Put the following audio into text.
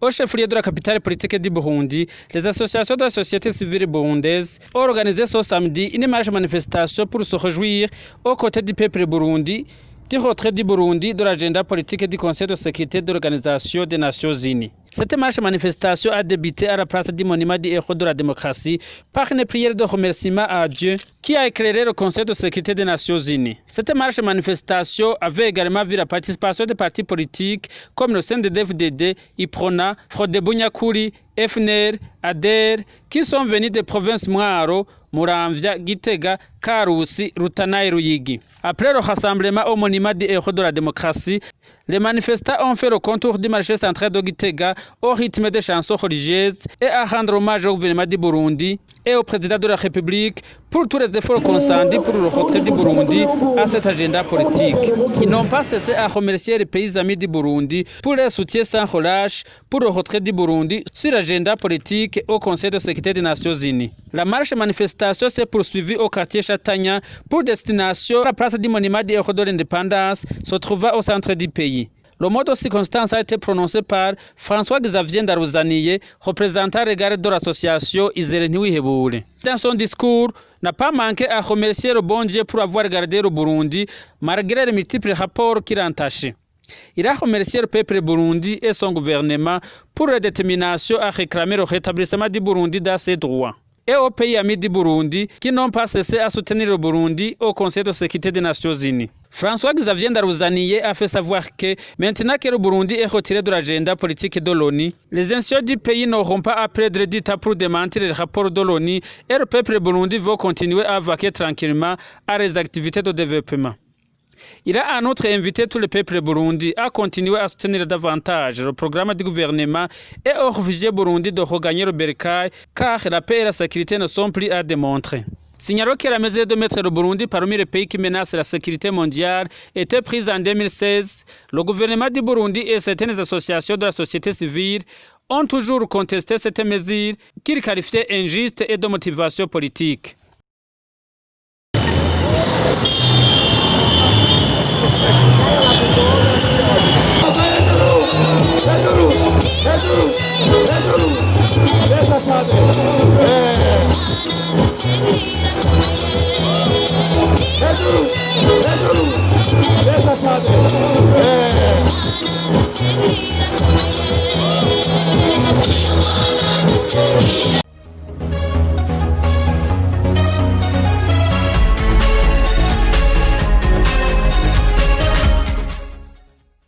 Au chef-lieu de la capitale politique du Burundi, les associations de la société civile burundaise ont organisé ce samedi une marche manifestation pour se réjouir aux côtés du peuple burundi du retrait du Burundi de l'agenda politique du Conseil de Sécurité de l'Organisation des Nations Unies. Cette marche manifestation a débuté à la place du monument du héros de la démocratie par une prière de remerciement à Dieu qui a éclairé le Conseil de Sécurité des Nations Unies. Cette marche manifestation avait également vu la participation des partis politiques comme le CNDD-FDD, IPRONA, Frodebu Nyakuri, FNR, ADER, qui sont venus des provinces Mwaro, Muramvya, Gitega, Karusi, Rutana et Ruyigi. Après le rassemblement au monument du héros de la démocratie, les manifestants ont fait le contour du marché central de Gitega au rythme des chansons religieuses et à rendre hommage au gouvernement du Burundi et au président de la République pour tous les efforts consentis pour le retrait du Burundi à cet agenda politique. Ils n'ont pas cessé à remercier les pays amis du Burundi pour leur soutien sans relâche pour le retrait du Burundi sur l'agenda politique au Conseil de Sécurité des Nations Unies. La marche manifestation s'est poursuivie au quartier Chatagna pour destination à la place du monument du héros de l'indépendance se trouvant au centre du pays. Le mot de circonstance a été prononcé par François-Xavier Ndaruzaniye, représentant regard de l'association Izereniwihebule. Dans son discours, n'a pas manqué à remercier le bon Dieu pour avoir gardé le Burundi malgré les multiples rapports qui l'entachaient. Il a remercié le peuple burundi et son gouvernement pour la détermination à réclamer le rétablissement du Burundi dans ses droits. Et aux pays amis du Burundi qui n'ont pas cessé à soutenir le Burundi au Conseil de Sécurité des Nations Unies. François-Xavier Ndaruzaniye a fait savoir que maintenant que le Burundi est retiré de l'agenda politique de l'ONU, les institutions du pays n'auront pas à perdre du temps pour démentir les rapports de l'ONU et le peuple burundi va continuer à vaquer tranquillement à les activités de développement. Il a en outre invité tout le peuple burundi à continuer à soutenir davantage le programme du gouvernement et aux réfugiés burundi de regagner le bercail car la paix et la sécurité ne sont plus à démontrer. Signalons que la mesure de mettre le Burundi parmi les pays qui menacent la sécurité mondiale était prise en 2016. Le gouvernement du Burundi et certaines associations de la société civile ont toujours contesté cette mesure qu'ils qualifiaient injuste et de motivation politique.